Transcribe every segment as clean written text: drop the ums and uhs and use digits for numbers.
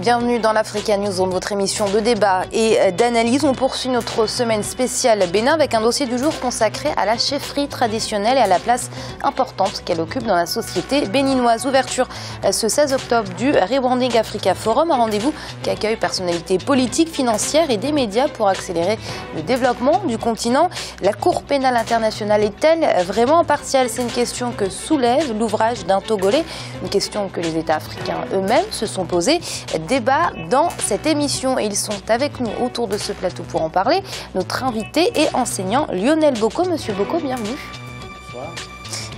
Bienvenue dans l'Africa Newsroom, votre émission de débat et d'analyse. On poursuit notre semaine spéciale Bénin avec un dossier du jour consacré à la chefferie traditionnelle et à la place importante qu'elle occupe dans la société béninoise. Ouverture ce 16 octobre du Rebranding Africa Forum, un rendez-vous qui accueille personnalités politiques, financières et des médias pour accélérer le développement du continent. La Cour pénale internationale est-elle vraiment impartiale? C'est une question que soulève l'ouvrage d'un Togolais, une question que les États africains eux-mêmes se sont posées. Débat dans cette émission et ils sont avec nous autour de ce plateau pour en parler. Notre invité est enseignant Lionel Boko. Monsieur Boko, bienvenue. Bonsoir.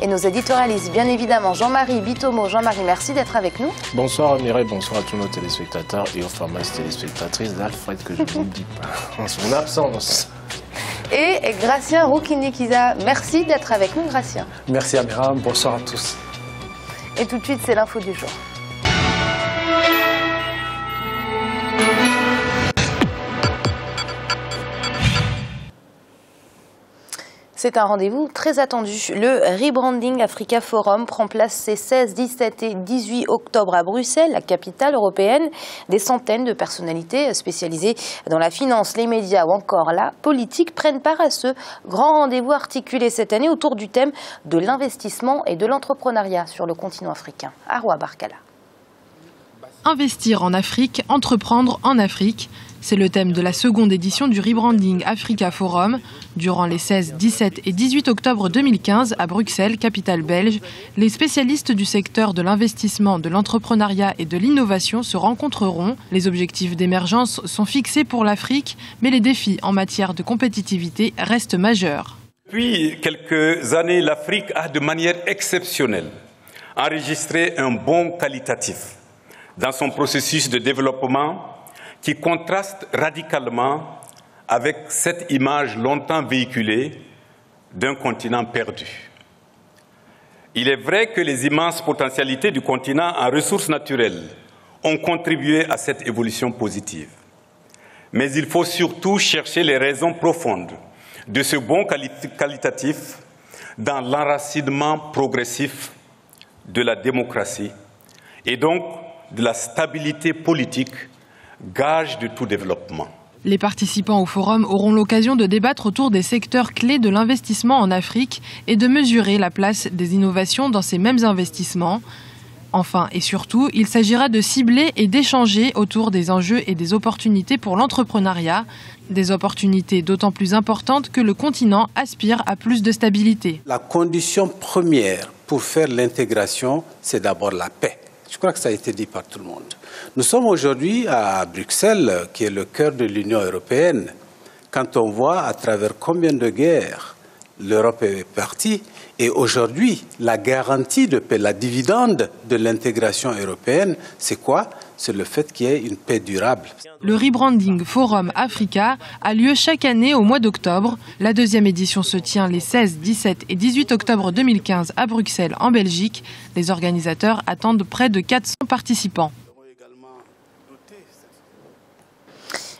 Et nos éditorialistes, bien évidemment, Jean-Marie Bitomo. Jean-Marie, merci d'être avec nous. Bonsoir Mireille, bonsoir à tous nos téléspectateurs et aux fameuses téléspectatrices d'Alfred que je n'oublie pas en son absence. Et Gratien Roukinikiza, merci d'être avec nous, Gratien. Merci Amira, bonsoir à tous. Et tout de suite, c'est l'info du jour. C'est un rendez-vous très attendu. Le Rebranding Africa Forum prend place ces 16, 17 et 18 octobre à Bruxelles, la capitale européenne. Des centaines de personnalités spécialisées dans la finance, les médias ou encore la politique prennent part à ce grand rendez-vous articulé cette année autour du thème de l'investissement et de l'entrepreneuriat sur le continent africain. Arwa Barkala. Investir en Afrique, entreprendre en Afrique. C'est le thème de la seconde édition du Rebranding Africa Forum. Durant les 16, 17 et 18 octobre 2015 à Bruxelles, capitale belge, les spécialistes du secteur de l'investissement, de l'entrepreneuriat et de l'innovation se rencontreront. Les objectifs d'émergence sont fixés pour l'Afrique, mais les défis en matière de compétitivité restent majeurs. Depuis quelques années, l'Afrique a de manière exceptionnelle enregistré un bond qualitatif dans son processus de développement qui contraste radicalement avec cette image longtemps véhiculée d'un continent perdu. Il est vrai que les immenses potentialités du continent en ressources naturelles ont contribué à cette évolution positive. Mais il faut surtout chercher les raisons profondes de ce bond qualitatif dans l'enracinement progressif de la démocratie et donc de la stabilité politique, gage de tout développement. Les participants au forum auront l'occasion de débattre autour des secteurs clés de l'investissement en Afrique et de mesurer la place des innovations dans ces mêmes investissements. Enfin et surtout, il s'agira de cibler et d'échanger autour des enjeux et des opportunités pour l'entrepreneuriat. Des opportunités d'autant plus importantes que le continent aspire à plus de stabilité. La condition première pour faire l'intégration, c'est d'abord la paix. Je crois que ça a été dit par tout le monde. Nous sommes aujourd'hui à Bruxelles, qui est le cœur de l'Union européenne. Quand on voit à travers combien de guerres l'Europe est partie, et aujourd'hui, la garantie de paix, la dividende de l'intégration européenne, c'est quoi? C'est le fait qu'il y ait une paix durable. Le Rebranding Forum Africa a lieu chaque année au mois d'octobre. La deuxième édition se tient les 16, 17 et 18 octobre 2015 à Bruxelles, en Belgique. Les organisateurs attendent près de 400 participants.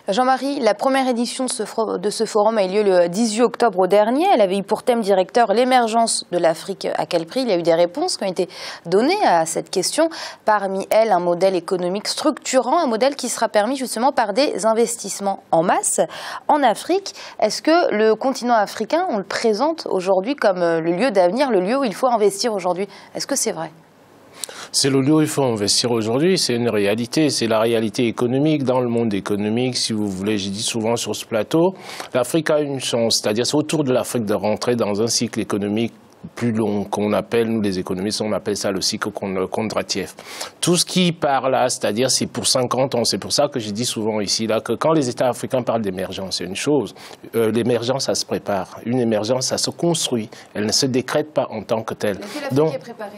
Jean-Marie, la première édition de ce forum a eu lieu le 18 octobre dernier. Elle avait eu pour thème directeur l'émergence de l'Afrique. À quel prix? Il y a eu des réponses qui ont été données à cette question. Parmi elles, un modèle économique structurant, un modèle qui sera permis justement par des investissements en masse en Afrique. Est-ce que le continent africain, on le présente aujourd'hui comme le lieu d'avenir, le lieu où il faut investir aujourd'hui? Est-ce que c'est vrai? C'est le lieu où il faut investir aujourd'hui, c'est une réalité, c'est la réalité économique dans le monde économique, si vous voulez, j'ai dit souvent sur ce plateau, l'Afrique a une chance, c'est-à-dire c'est autour de l'Afrique de rentrer dans un cycle économique plus long qu'on appelle, nous les économistes, on appelle ça le cycle Kondratiev. Tout ce qui part là, c'est-à-dire c'est pour 50 ans, c'est pour ça que je dis souvent ici là que quand les États africains parlent d'émergence, c'est une chose, l'émergence ça se prépare, une émergence ça se construit, elle ne se décrète pas en tant que telle. Est-ce que l'Afrique est préparée?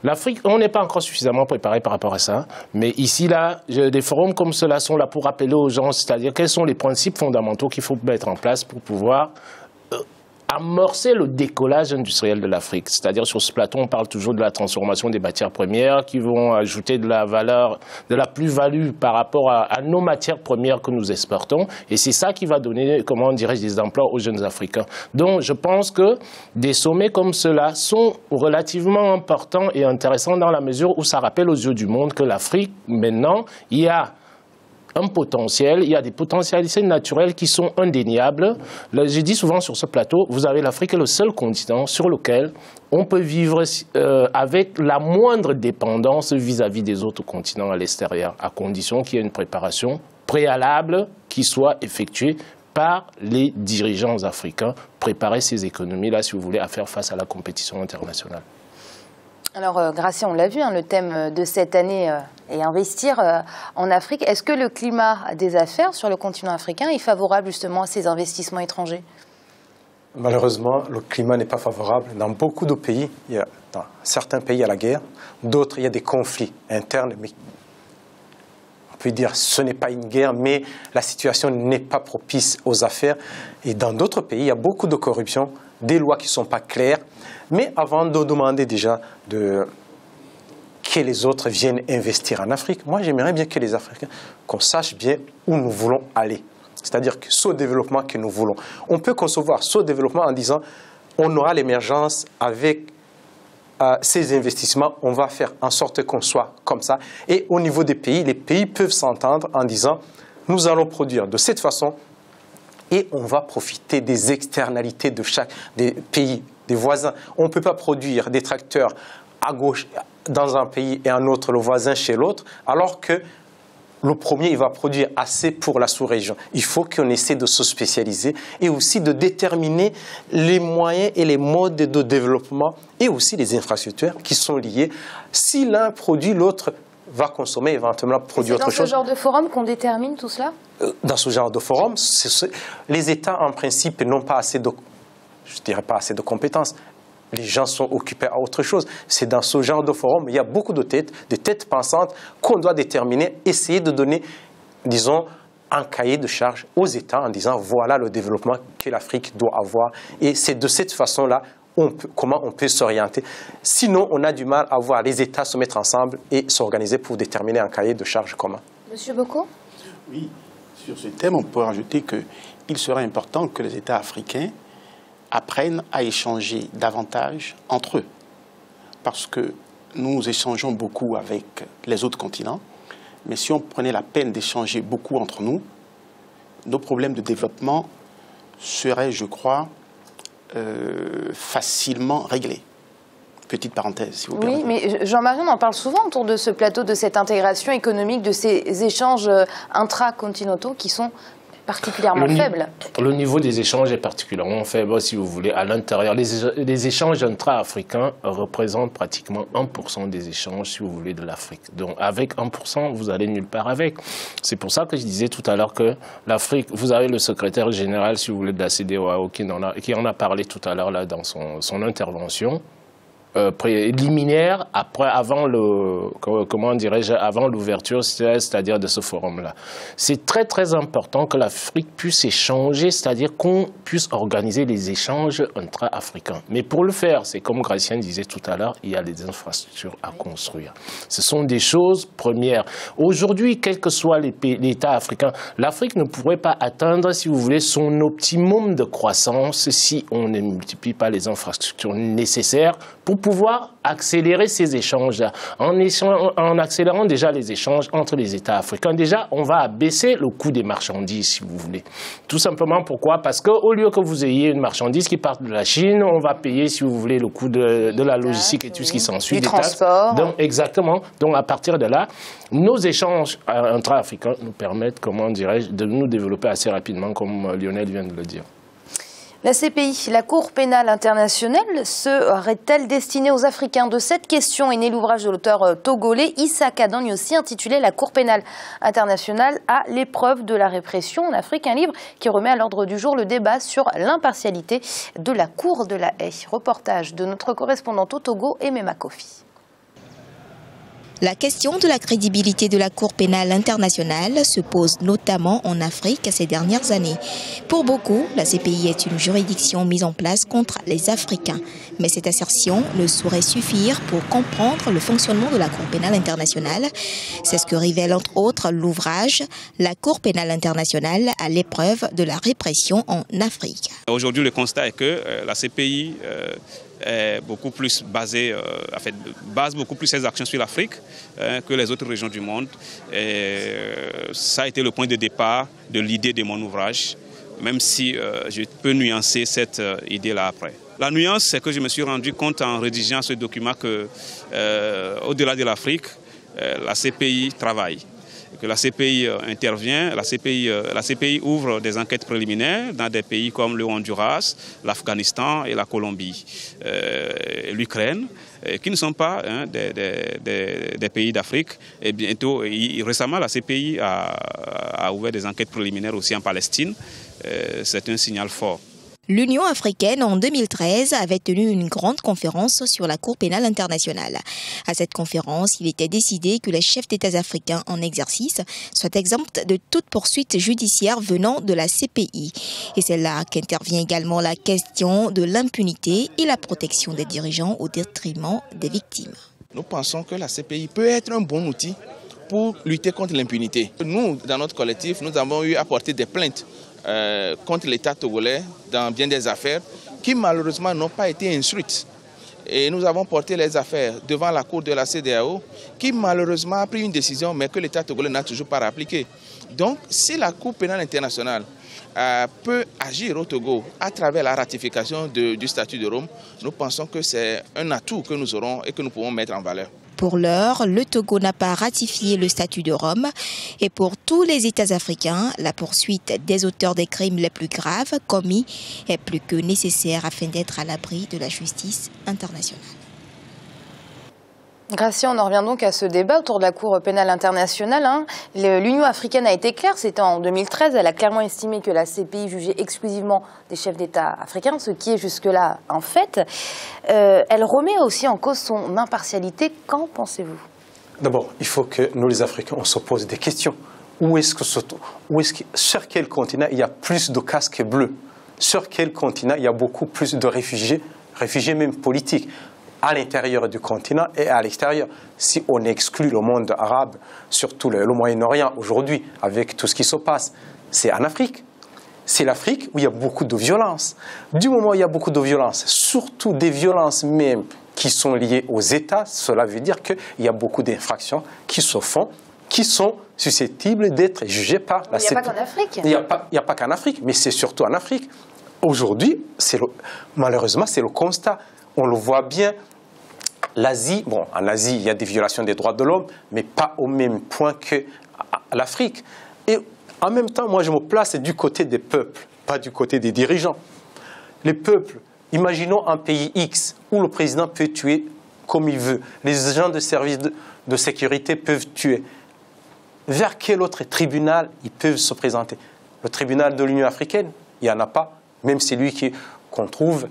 L'Afrique, on n'est pas encore suffisamment préparé par rapport à ça, mais ici là, des forums comme cela sont là pour rappeler aux gens, c'est-à-dire quels sont les principes fondamentaux qu'il faut mettre en place pour pouvoir amorcer le décollage industriel de l'Afrique. C'est-à-dire sur ce plateau, on parle toujours de la transformation des matières premières qui vont ajouter de la valeur, de la plus-value par rapport à nos matières premières que nous exportons. Et c'est ça qui va donner, comment dirais-je, des emplois aux jeunes Africains. Donc je pense que des sommets comme ceux-là sont relativement importants et intéressants dans la mesure où ça rappelle aux yeux du monde que l'Afrique, maintenant, il y a un potentiel, il y a des potentialités naturelles qui sont indéniables. Là, je dis souvent sur ce plateau, vous avez l'Afrique est le seul continent sur lequel on peut vivre avec la moindre dépendance vis-à-vis des autres continents à l'extérieur, à condition qu'il y ait une préparation préalable qui soit effectuée par les dirigeants africains, préparer ces économies-là, si vous voulez, à faire face à la compétition internationale. Alors, Gracia, on l'a vu, hein, le thème de cette année est investir en Afrique. Est-ce que le climat des affaires sur le continent africain est favorable justement à ces investissements étrangers? Malheureusement, le climat n'est pas favorable. Dans beaucoup de pays, dans certains pays, il y a la guerre. D'autres, il y a des conflits internes. Mais on peut dire que ce n'est pas une guerre, mais la situation n'est pas propice aux affaires. Et dans d'autres pays, il y a beaucoup de corruption, des lois qui ne sont pas claires. Mais avant de demander déjà que les autres viennent investir en Afrique, moi j'aimerais bien que les Africains, qu'on sache bien où nous voulons aller. C'est-à-dire que ce développement que nous voulons. On peut concevoir ce développement en disant on aura l'émergence avec ces investissements, on va faire en sorte qu'on soit comme ça. Et au niveau des pays, les pays peuvent s'entendre en disant nous allons produire de cette façon et on va profiter des externalités de chaque des pays, des voisins. On ne peut pas produire des tracteurs à gauche dans un pays et un autre, le voisin chez l'autre, alors que le premier, il va produire assez pour la sous-région. Il faut qu'on essaie de se spécialiser et aussi de déterminer les moyens et les modes de développement et aussi les infrastructures qui sont liées. Si l'un produit, l'autre va consommer, éventuellement produire autre chose. C'est dans ce genre de forum qu'on détermine tout cela? Dans ce genre de forum, les États, en principe, n'ont pas assez de, je dirais pas assez de compétences. Les gens sont occupés à autre chose. C'est dans ce genre de forum, il y a beaucoup de têtes, des têtes pensantes qu'on doit déterminer, essayer de donner, disons, un cahier de charge aux États en disant voilà le développement que l'Afrique doit avoir. Et c'est de cette façon-là comment on peut s'orienter. Sinon, on a du mal à voir les États se mettre ensemble et s'organiser pour déterminer un cahier de charge commun. Monsieur Boko? Oui, sur ce thème, on peut rajouter qu'il serait important que les États africains apprennent à échanger davantage entre eux. Parce que nous échangeons beaucoup avec les autres continents, mais si on prenait la peine d'échanger beaucoup entre nous, nos problèmes de développement seraient, je crois, facilement réglés. Petite parenthèse, si vous permettez. Oui, mais Jean-Marie, on en parle souvent autour de ce plateau, de cette intégration économique, de ces échanges intracontinentaux qui sont particulièrement faible. Le niveau des échanges est particulièrement faible, si vous voulez, à l'intérieur. Les échanges intra-africains représentent pratiquement 1% des échanges, si vous voulez, de l'Afrique. Donc, avec 1%, vous allez nulle part avec. C'est pour ça que je disais tout à l'heure que l'Afrique, vous avez le secrétaire général, si vous voulez, de la CEDEAO, qui en a parlé tout à l'heure là dans son intervention. Préliminaire avant l'ouverture, c'est-à-dire de ce forum-là. C'est très très important que l'Afrique puisse échanger, c'est-à-dire qu'on puisse organiser les échanges intra-africains. Mais pour le faire, c'est comme Gracien disait tout à l'heure, il y a des infrastructures à construire. Ce sont des choses premières. Aujourd'hui, quel que soit l'État africain, l'Afrique ne pourrait pas atteindre, si vous voulez, son optimum de croissance si on ne multiplie pas les infrastructures nécessaires pour pouvoir accélérer ces échanges-là. En accélérant déjà les échanges entre les États africains, déjà, on va abaisser le coût des marchandises, si vous voulez. Tout simplement, pourquoi? Parce qu'au lieu que vous ayez une marchandise qui part de la Chine, on va payer, si vous voulez, le coût de la logistique et tout ce qui s'ensuit. Du transport. Donc, exactement. Donc, à partir de là, nos échanges intra-africains nous permettent, comment dirais-je, de nous développer assez rapidement, comme Lionel vient de le dire. La CPI, la Cour pénale internationale, serait-elle destinée aux Africains? De cette question est né l'ouvrage de l'auteur togolais Issa Kadanyossi intitulé La Cour pénale internationale à l'épreuve de la répression en Afrique. Un livre qui remet à l'ordre du jour le débat sur l'impartialité de la Cour de la Haye. Reportage de notre correspondante au Togo, Emema Kofi. La question de la crédibilité de la Cour pénale internationale se pose notamment en Afrique ces dernières années. Pour beaucoup, la CPI est une juridiction mise en place contre les Africains. Mais cette assertion ne saurait suffire pour comprendre le fonctionnement de la Cour pénale internationale. C'est ce que révèle entre autres l'ouvrage « La Cour pénale internationale à l'épreuve de la répression en Afrique ». Aujourd'hui, le constat est que la CPI est beaucoup plus basée, base beaucoup plus ses actions sur l'Afrique que les autres régions du monde. Et ça a été le point de départ de l'idée de mon ouvrage, même si je peux nuancer cette idée-là après. La nuance, c'est que je me suis rendu compte en rédigeant ce document que, au-delà de l'Afrique, la CPI travaille. Que la CPI intervient, la CPI ouvre des enquêtes préliminaires dans des pays comme le Honduras, l'Afghanistan et la Colombie, l'Ukraine, qui ne sont pas des pays d'Afrique. Et bientôt, récemment, la CPI a ouvert des enquêtes préliminaires aussi en Palestine. C'est un signal fort. L'Union africaine, en 2013, avait tenu une grande conférence sur la Cour pénale internationale. À cette conférence, il était décidé que les chefs d'État africains en exercice soient exempts de toute poursuite judiciaire venant de la CPI. Et c'est là qu'intervient également la question de l'impunité et la protection des dirigeants au détriment des victimes. Nous pensons que la CPI peut être un bon outil pour lutter contre l'impunité. Nous, dans notre collectif, nous avons eu à porter des plaintes contre l'État togolais dans bien des affaires qui malheureusement n'ont pas été instruites. Et nous avons porté les affaires devant la Cour de la CEDEAO qui malheureusement a pris une décision mais que l'État togolais n'a toujours pas appliquée. Donc si la Cour pénale internationale peut agir au Togo à travers la ratification du statut de Rome, nous pensons que c'est un atout que nous aurons et que nous pouvons mettre en valeur. Pour l'heure, le Togo n'a pas ratifié le statut de Rome et pour tous les États africains, la poursuite des auteurs des crimes les plus graves commis est plus que nécessaire afin d'être à l'abri de la justice internationale. Gracia, on en revient donc à ce débat autour de la Cour pénale internationale. L'Union africaine a été claire, c'était en 2013. Elle a clairement estimé que la CPI jugeait exclusivement des chefs d'État africains, ce qui est jusque-là un fait. Elle remet aussi en cause son impartialité. Qu'en pensez-vous? D'abord, il faut que nous, les Africains, on se pose des questions. Sur quel continent il y a plus de casques bleus? Sur quel continent il y a beaucoup plus de réfugiés même politiques? À l'intérieur du continent et à l'extérieur. Si on exclut le monde arabe, surtout le Moyen-Orient aujourd'hui, avec tout ce qui se passe, c'est en Afrique. C'est l'Afrique où il y a beaucoup de violence. Du moment où il y a beaucoup de violence, surtout des violences même qui sont liées aux États, cela veut dire qu'il y a beaucoup d'infractions qui se font, qui sont susceptibles d'être jugées par la CPI. Il n'y a pas qu'en Afrique. Il n'y a pas qu'en Afrique, mais c'est surtout en Afrique. Aujourd'hui, malheureusement, c'est le constat. On le voit bien. L'Asie, bon, en Asie, il y a des violations des droits de l'homme, mais pas au même point que l'Afrique. Et en même temps, moi, je me place du côté des peuples, pas du côté des dirigeants. Les peuples, imaginons un pays X où le président peut tuer comme il veut. Les agents de service de sécurité peuvent tuer. Vers quel autre tribunal ils peuvent se présenter? Le tribunal de l'Union africaine, il n'y en a pas, même celui qu'on trouve,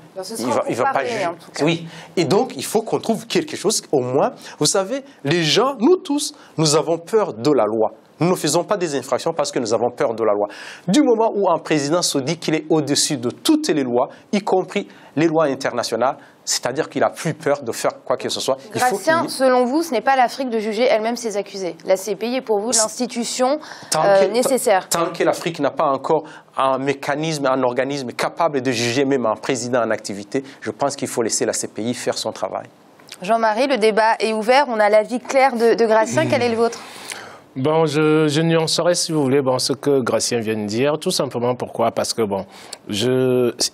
il va pas juger. Oui, et donc il faut qu'on trouve quelque chose, au moins, vous savez, les gens, nous tous, nous avons peur de la loi. Nous ne faisons pas des infractions parce que nous avons peur de la loi. Du moment où un président se dit qu'il est au-dessus de toutes les lois, y compris les lois internationales, c'est-à-dire qu'il n'a plus peur de faire quoi que ce soit. Gracien, selon vous, ce n'est pas l'Afrique de juger elle-même ses accusés. La CPI est pour vous l'institution nécessaire. Tant que l'Afrique n'a pas encore un mécanisme, un organisme capable de juger même un président en activité, je pense qu'il faut laisser la CPI faire son travail. Jean-Marie, le débat est ouvert. On a l'avis clair de Gracien. Quel est le vôtre? Bon, je nuancerai, si vous voulez, ce que Gracien vient de dire. Tout simplement pourquoi? Parce que,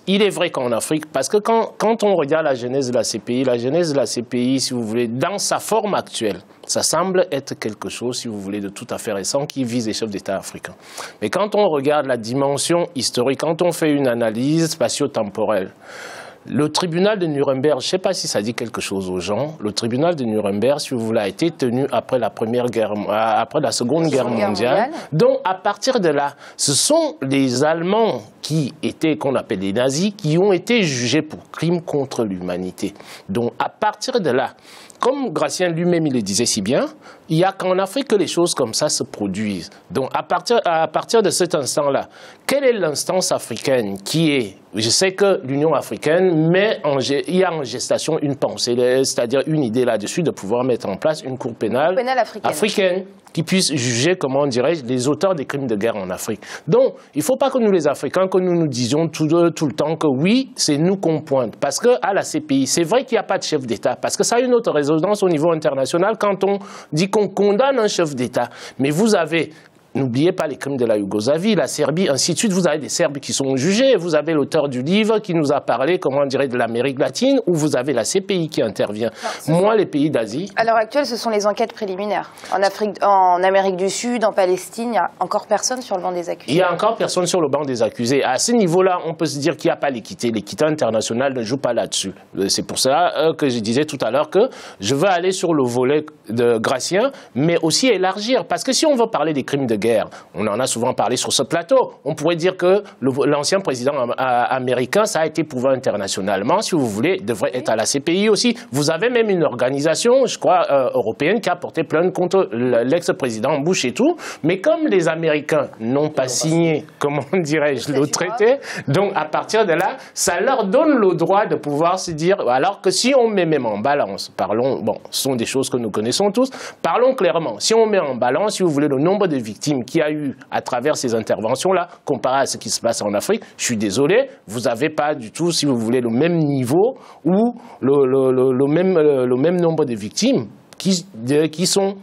il est vrai qu'en Afrique, parce que quand on regarde la genèse de la CPI, si vous voulez, dans sa forme actuelle, ça semble être quelque chose, si vous voulez, de tout à fait récent qui vise les chefs d'État africains. Mais quand on regarde la dimension historique, quand on fait une analyse spatio-temporelle, le tribunal de Nuremberg, je ne sais pas si ça dit quelque chose aux gens, le tribunal de Nuremberg, si vous voulez, a été tenu après la Seconde Guerre mondiale. Donc, à partir de là, ce sont les Allemands qu'on appelle les nazis, qui ont été jugés pour crimes contre l'humanité. Donc, à partir de là, comme Gracien lui-même il le disait si bien, il n'y a qu'en Afrique que les choses comme ça se produisent. Donc à partir de cet instant-là, quelle est l'instance africaine qui est... Je sais que l'Union africaine africaine il y a en gestation une pensée, c'est-à-dire une idée là-dessus de pouvoir mettre en place une cour pénale africaine qui puisse juger, comment dirais-je, les auteurs des crimes de guerre en Afrique. Donc, il ne faut pas que nous, les Africains, que nous nous disions tout le temps que oui, c'est nous qu'on pointe. Parce qu'à la CPI, c'est vrai qu'il n'y a pas de chef d'État, parce que ça a une autre résonance au niveau international quand on dit qu'on condamne un chef d'État. Mais vous avez... N'oubliez pas les crimes de la Yougoslavie, la Serbie, ainsi de suite. Vous avez des Serbes qui sont jugés. Vous avez l'auteur du livre qui nous a parlé, comment dirait, de l'Amérique latine, où vous avez la CPI qui intervient. Moi, les pays d'Asie... À l'heure actuelle, ce sont les enquêtes préliminaires. En Amérique du Sud, en Palestine, il n'y a encore personne sur le banc des accusés. Il n'y a encore personne sur le banc des accusés. À ce niveau-là, on peut se dire qu'il n'y a pas l'équité. L'équité internationale ne joue pas là-dessus. C'est pour ça que je disais tout à l'heure que je veux aller sur le volet de Gratien, mais aussi élargir. Parce que si on veut parler des crimes de guerre, on en a souvent parlé sur ce plateau, on pourrait dire que l'ancien président américain, ça a été prouvé internationalement, si vous voulez, devrait être à la CPI aussi. Vous avez même une organisation, je crois, européenne qui a porté plainte contre l'ex-président Bush et tout, mais comme les Américains n'ont pas signé, comment dirais-je, le traité, donc à partir de là, ça leur donne le droit de pouvoir se dire, alors que si on met même en balance, parlons, bon, ce sont des choses que nous connaissons tous, parlons clairement, si on met en balance, si vous voulez, le nombre de victimes qu'il y a eu à travers ces interventions-là, comparé à ce qui se passe en Afrique, je suis désolé, vous n'avez pas du tout, si vous voulez, le même niveau ou le même nombre de victimes qui sont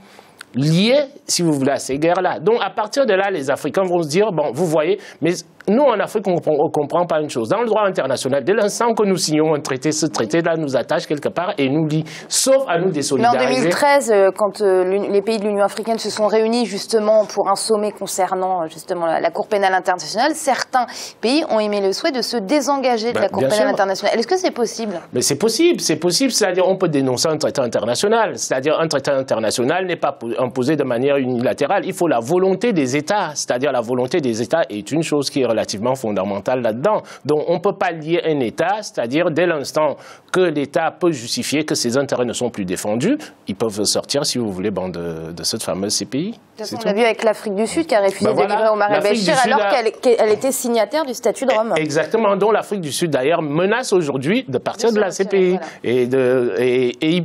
liées, si vous voulez, à ces guerres-là. Donc, à partir de là, les Africains vont se dire, bon, vous voyez, mais nous, en Afrique, on ne comprend pas une chose. Dans le droit international, dès l'instant que nous signons un traité, ce traité-là nous attache quelque part et nous lie, sauf à nous désolidariser. Mais en 2013, quand les pays de l'Union africaine se sont réunis justement pour un sommet concernant justement la Cour pénale internationale, certains pays ont émis le souhait de se désengager de la Cour pénale internationale. Est-ce que c'est possible? Mais c'est possible, c'est-à-dire on peut dénoncer un traité international, c'est-à-dire un traité international n'est pas imposé de manière unilatérale, il faut la volonté des États, c'est-à-dire la volonté des États est une chose qui est relativement fondamentale là-dedans. Donc on ne peut pas lier un État, c'est-à-dire dès l'instant que l'État peut justifier que ses intérêts ne sont plus défendus, ils peuvent sortir, si vous voulez, de cette fameuse CPI. On l'a vu avec l'Afrique du Sud qui a refusé de délivrer Omar el-Béchir alors qu'elle était signataire du statut de Rome. Exactement, dont l'Afrique du Sud d'ailleurs menace aujourd'hui de partir de la CPI. Voilà. Et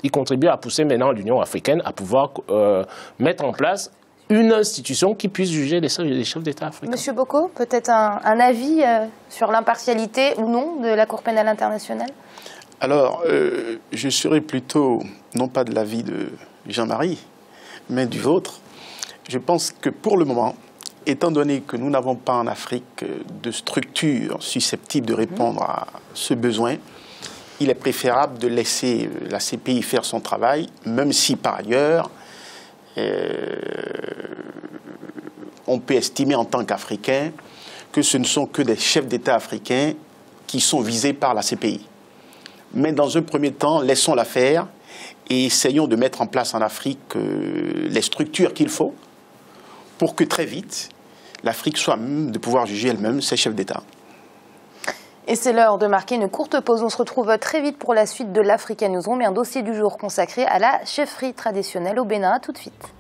il contribue à pousser maintenant l'Union africaine à pouvoir mettre en place une institution qui puisse juger les chefs d'État africains. Monsieur Boko, peut-être un avis sur l'impartialité ou non de la Cour pénale internationale? Alors, je serais plutôt, non pas de l'avis de Jean-Marie, mais du vôtre. Je pense que pour le moment, étant donné que nous n'avons pas en Afrique de structure susceptible de répondre à ce besoin, il est préférable de laisser la CPI faire son travail, même si par ailleurs, on peut estimer en tant qu'Africains que ce ne sont que des chefs d'État africains qui sont visés par la CPI. Mais dans un premier temps, laissons-la faire et essayons de mettre en place en Afrique les structures qu'il faut pour que très vite, l'Afrique soit même de pouvoir juger elle-même ses chefs d'État. Et c'est l'heure de marquer une courte pause. On se retrouve très vite pour la suite de l'Africa Newsroom et un dossier du jour consacré à la chefferie traditionnelle au Bénin. À tout de suite.